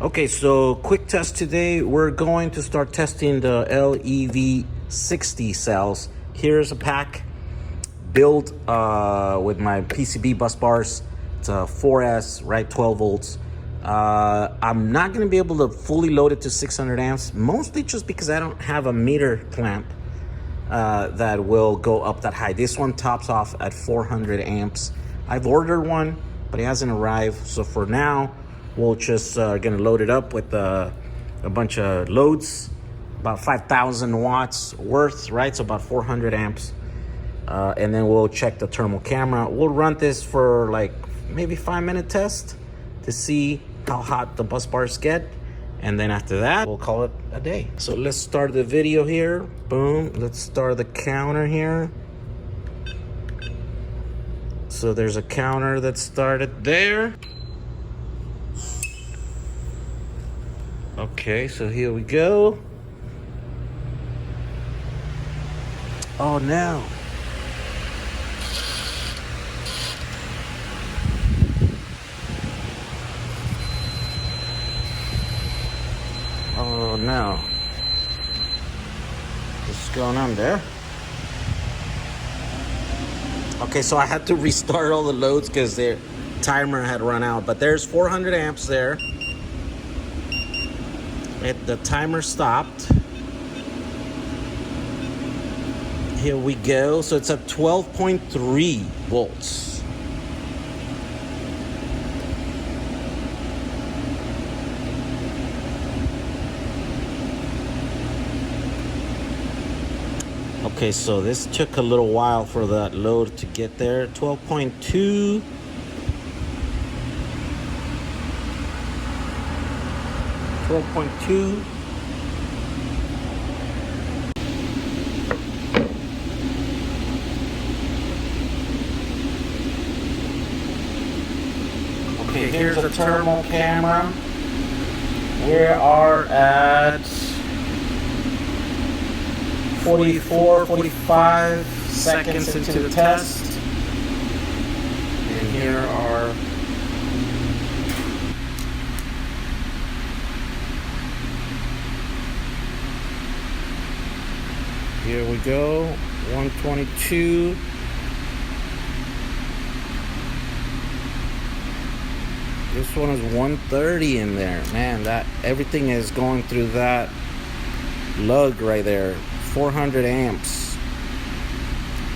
Okay, so quick test today. We're going to start testing the LEV60 cells. Here's a pack built with my PCB bus bars. It's a 4S, right, 12 volts. I'm not gonna be able to fully load it to 600 amps, mostly just because I don't have a meter clamp that will go up that high. This one tops off at 400 amps. I've ordered one, but it hasn't arrived. So for now, we'll just gonna load it up with a bunch of loads, about 5,000 watts worth, right? So about 400 amps. And then we'll check the thermal camera. We'll run this for like maybe 5-minute test to see how hot the bus bars get. And then after that, we'll call it a day. So let's start the video here. Boom, let's start the counter here. So there's a counter that started there. Okay, so here we go. Oh no. Oh no. What's going on there? Okay, so I had to restart all the loads because their timer had run out, but there's 400 amps there. The timer stopped. Here we go. So it's at 12.3 volts. Okay, so this took a little while for that load to get there. 12.2. Okay, here's the thermal camera. We are at 45 seconds into the test. And here are here we go, 122. This one is 130 in there. Man, that everything is going through that lug right there. 400 amps.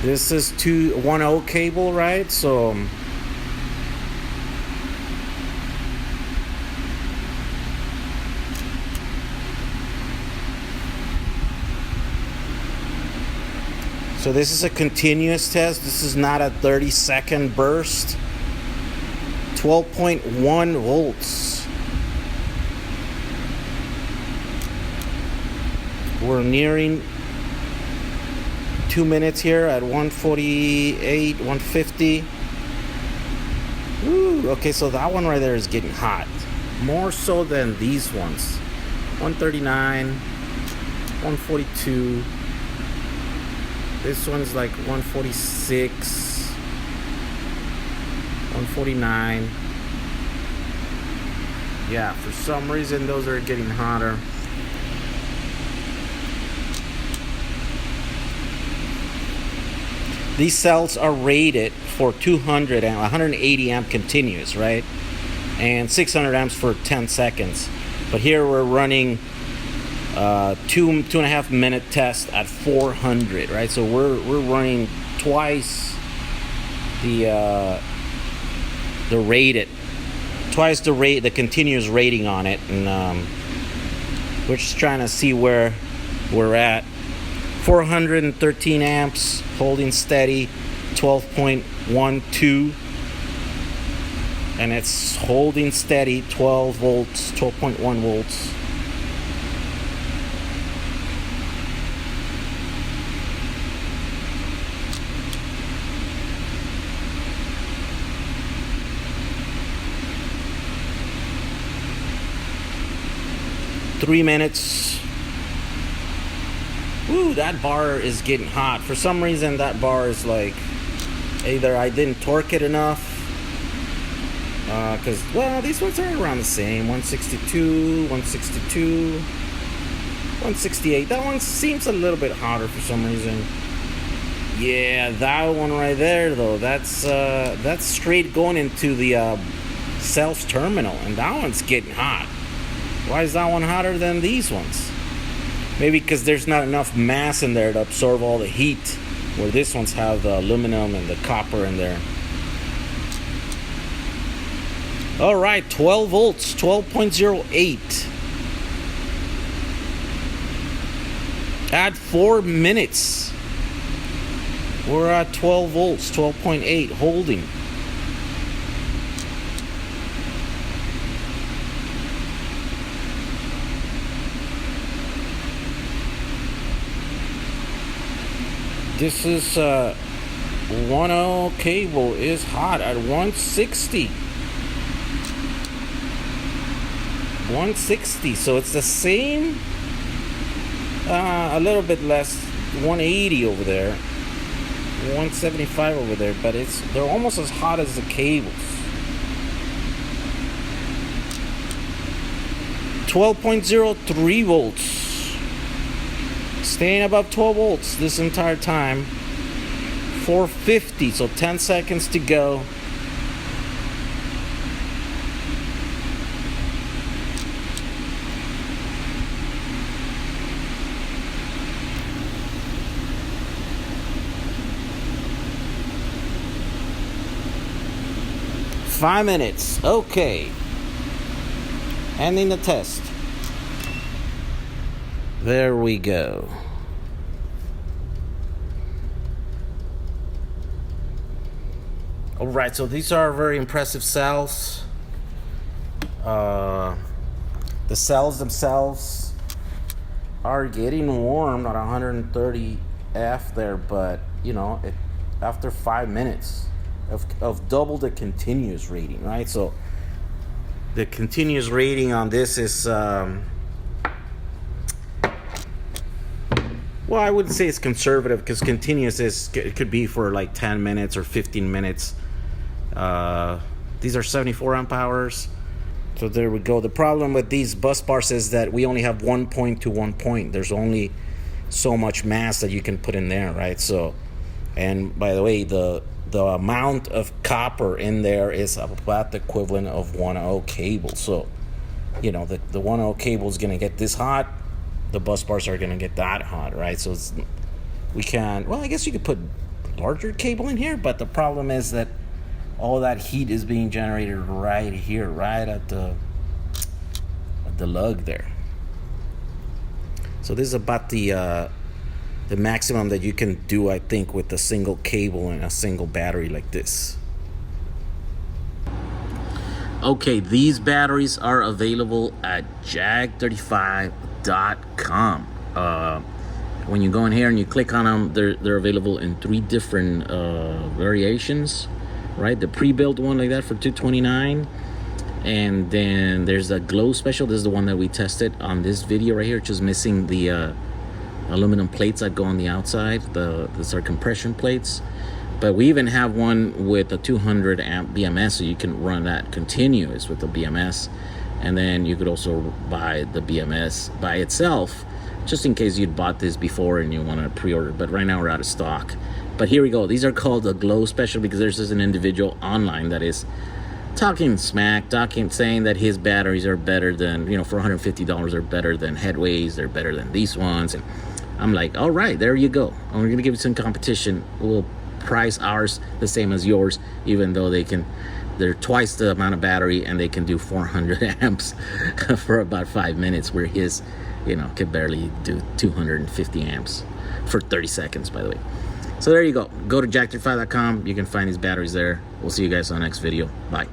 This is 1.0 cable, right? So this is a continuous test. This is not a 30-second burst. 12.1 volts. We're nearing 2 minutes here at 148, 150. Ooh, okay, so that one right there is getting hot. More so than these ones. 139, 142. This one's like 146, 149. Yeah, for some reason those are getting hotter. These cells are rated for 200 and 180 amp continuous, right? And 600 amps for 10 seconds. But here we're running 2.5 minute test at 400, right? So we're running twice the rated, twice the continuous rating on it, and we're just trying to see where we're at. 413 amps, holding steady, 12.12, and it's holding steady, 12 volts, 12.1 volts. Three minutes. Ooh, that bar is getting hot. For some reason, that bar is like, either I didn't torque it enough Because, well, these ones are around the same. 162, 162, 168. That one seems a little bit hotter for some reason. Yeah, that one right there, though, that's straight going into the cells terminal, and that one's getting hot. Why is that one hotter than these ones? Maybe because there's not enough mass in there to absorb all the heat, where this ones have the aluminum and the copper in there. All right, 12 volts, 12.08. At 4 minutes, we're at 12 volts, 12.8, holding. This is 1.0 cable is hot at 160. 160, so it's the same, a little bit less, 180 over there, 175 over there, but they're almost as hot as the cables. 12.03 volts, staying above 12 volts this entire time. 450, so 10 seconds to go. Five minutes. Okay. Ending the test. There we go. All right, so these are very impressive cells. The cells themselves are getting warm at 130 F there, but you know, after 5 minutes of double the continuous rating, right? So the continuous rating on this is well, I wouldn't say it's conservative, because continuous it could be for like 10 minutes or 15 minutes. These are 74 amp hours. So there we go. The problem with these bus bars is that we only have 1 point to 1 point. There's only so much mass that you can put in there, right? So, and by the way, the amount of copper in there is about the equivalent of 1.0 cable. So, you know, the 1.0 cable is going to get this hot. The bus bars are going to get that hot, right? So we can, well, I guess you could put larger cable in here, but the problem is that all that heat is being generated right here, right at the lug there. So this is about the maximum that you can do, I think, with a single cable and a single battery like this. Okay, these batteries are available at jag35.com. When you go in here and you click on them, they're available in 3 different variations, right? The pre-built one like that for $229, and then there's a glow special. This is the one that we tested on this video right here, just missing the aluminum plates that go on the outside. These are compression plates. But we even have one with a 200 amp BMS, so you can run that continuous with the BMS. And then you could also buy the BMS by itself, just in case you'd bought this before and you want to pre-order. But right now we're out of stock. But here we go. These are called the glow special because there's just an individual online that is talking smack, saying that his batteries are better than, you know, for $150 are better than Headways, they're better than these ones. And I'm like, all right, there you go. And we're gonna give you some competition. We'll price ours the same as yours, even though they're twice the amount of battery and they can do 400 amps for about 5 minutes, where his, you know, could barely do 250 amps for 30 seconds, by the way. So there you go. Go to jag35.com. You can find these batteries there. We'll see you guys on the next video. Bye.